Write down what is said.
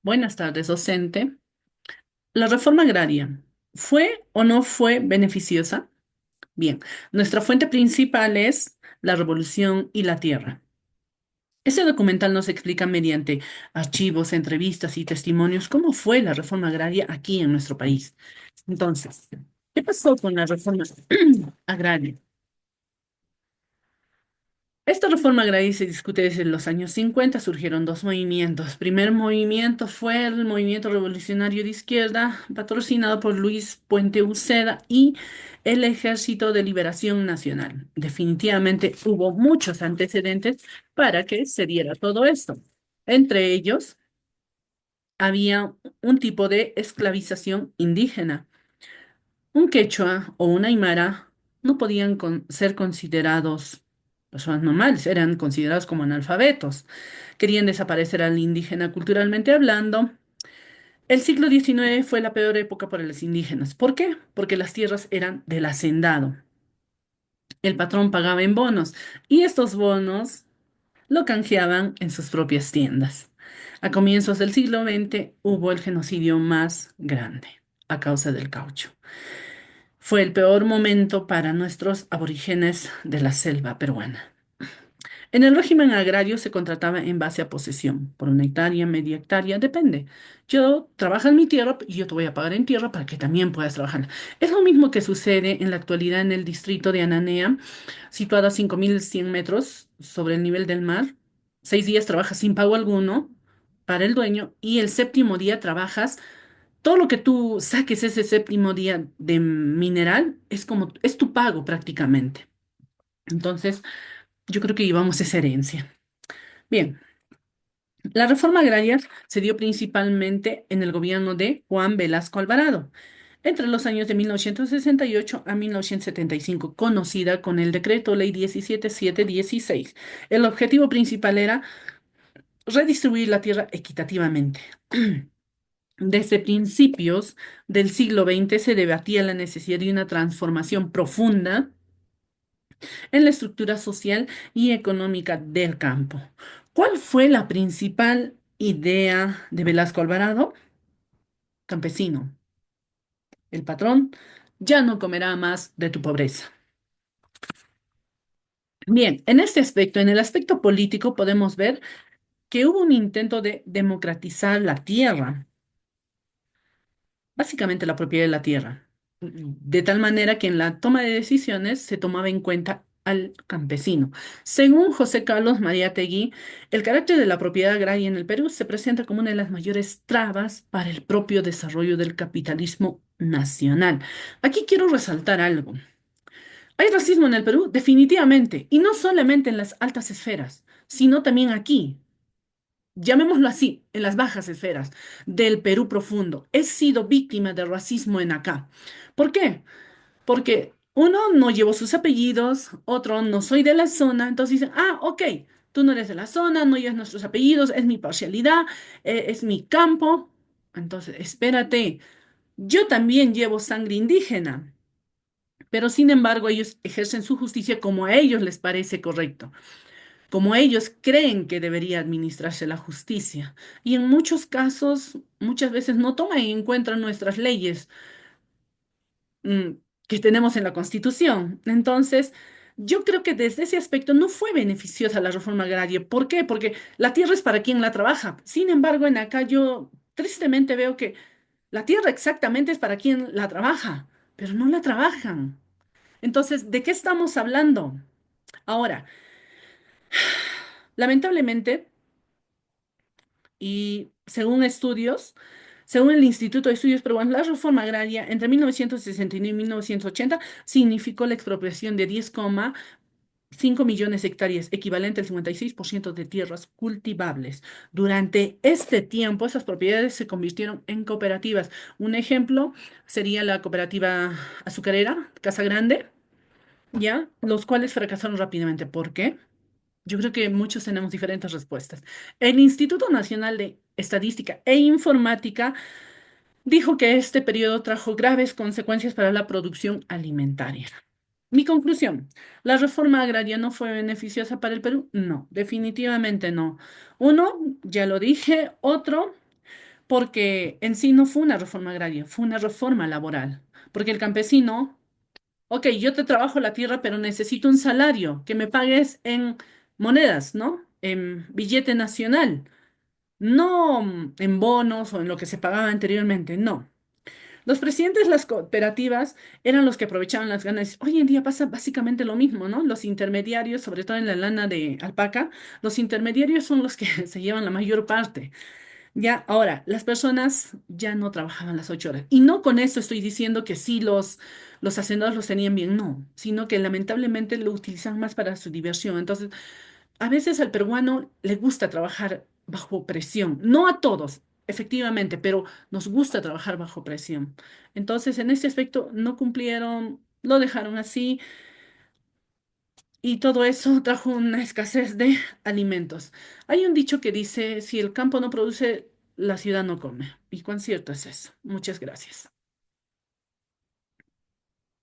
Buenas tardes, docente. ¿La reforma agraria fue o no fue beneficiosa? Bien, nuestra fuente principal es La Revolución y la Tierra. Ese documental nos explica mediante archivos, entrevistas y testimonios cómo fue la reforma agraria aquí en nuestro país. Entonces, ¿qué pasó con la reforma agraria? Esta reforma agraria se discute desde los años 50. Surgieron dos movimientos. Primer movimiento fue el movimiento revolucionario de izquierda, patrocinado por Luis Puente Uceda y el Ejército de Liberación Nacional. Definitivamente hubo muchos antecedentes para que se diera todo esto. Entre ellos, había un tipo de esclavización indígena. Un quechua o una aymara no podían ser considerados personas normales, eran considerados como analfabetos. Querían desaparecer al indígena culturalmente hablando. El siglo XIX fue la peor época para los indígenas. ¿Por qué? Porque las tierras eran del hacendado. El patrón pagaba en bonos y estos bonos lo canjeaban en sus propias tiendas. A comienzos del siglo XX hubo el genocidio más grande a causa del caucho. Fue el peor momento para nuestros aborígenes de la selva peruana. En el régimen agrario se contrataba en base a posesión, por una hectárea, media hectárea, depende. Yo trabajo en mi tierra y yo te voy a pagar en tierra para que también puedas trabajar. Es lo mismo que sucede en la actualidad en el distrito de Ananea, situado a 5.100 metros sobre el nivel del mar. 6 días trabajas sin pago alguno para el dueño y el séptimo día trabajas. Todo lo que tú saques ese séptimo día de mineral es como, es tu pago prácticamente. Entonces, yo creo que llevamos esa herencia. Bien, la reforma agraria se dio principalmente en el gobierno de Juan Velasco Alvarado, entre los años de 1968 a 1975, conocida con el Decreto Ley 17716. El objetivo principal era redistribuir la tierra equitativamente. Desde principios del siglo XX se debatía la necesidad de una transformación profunda en la estructura social y económica del campo. ¿Cuál fue la principal idea de Velasco Alvarado? Campesino, el patrón ya no comerá más de tu pobreza. Bien, en este aspecto, en el aspecto político, podemos ver que hubo un intento de democratizar la tierra, básicamente la propiedad de la tierra, de tal manera que en la toma de decisiones se tomaba en cuenta al campesino. Según José Carlos Mariátegui, el carácter de la propiedad agraria en el Perú se presenta como una de las mayores trabas para el propio desarrollo del capitalismo nacional. Aquí quiero resaltar algo. Hay racismo en el Perú, definitivamente, y no solamente en las altas esferas, sino también aquí, llamémoslo así, en las bajas esferas del Perú profundo. He sido víctima de racismo en acá. ¿Por qué? Porque uno no llevo sus apellidos, otro no soy de la zona, entonces dicen, ah, ok, tú no eres de la zona, no llevas nuestros apellidos, es mi parcialidad, es mi campo. Entonces, espérate, yo también llevo sangre indígena, pero sin embargo ellos ejercen su justicia como a ellos les parece correcto, como ellos creen que debería administrarse la justicia. Y en muchos casos, muchas veces no toman en cuenta nuestras leyes mm, que tenemos en la Constitución. Entonces, yo creo que desde ese aspecto no fue beneficiosa la reforma agraria. ¿Por qué? Porque la tierra es para quien la trabaja. Sin embargo, en acá yo tristemente veo que la tierra exactamente es para quien la trabaja, pero no la trabajan. Entonces, ¿de qué estamos hablando? Ahora, lamentablemente, y según el Instituto de Estudios Peruanos, la reforma agraria entre 1969 y 1980 significó la expropiación de 10,5 millones de hectáreas, equivalente al 56% de tierras cultivables. Durante este tiempo, esas propiedades se convirtieron en cooperativas. Un ejemplo sería la cooperativa azucarera, Casa Grande, ¿ya? Los cuales fracasaron rápidamente. ¿Por qué? Yo creo que muchos tenemos diferentes respuestas. El Instituto Nacional de Estadística e Informática dijo que este periodo trajo graves consecuencias para la producción alimentaria. Mi conclusión, ¿la reforma agraria no fue beneficiosa para el Perú? No, definitivamente no. Uno, ya lo dije. Otro, porque en sí no fue una reforma agraria, fue una reforma laboral, porque el campesino, ok, yo te trabajo la tierra, pero necesito un salario, que me pagues en monedas, ¿no? En billete nacional, no en bonos o en lo que se pagaba anteriormente, no. Los presidentes de las cooperativas eran los que aprovechaban las ganas. Hoy en día pasa básicamente lo mismo, ¿no? Los intermediarios, sobre todo en la lana de alpaca, los intermediarios son los que se llevan la mayor parte. Ya, ahora, las personas ya no trabajaban las 8 horas. Y no con esto estoy diciendo que sí los hacendados los tenían bien, no, sino que lamentablemente lo utilizan más para su diversión. Entonces, a veces al peruano le gusta trabajar bajo presión. No a todos, efectivamente, pero nos gusta trabajar bajo presión. Entonces, en este aspecto no cumplieron, lo dejaron así y todo eso trajo una escasez de alimentos. Hay un dicho que dice, si el campo no produce, la ciudad no come. ¿Y cuán cierto es eso? Muchas gracias.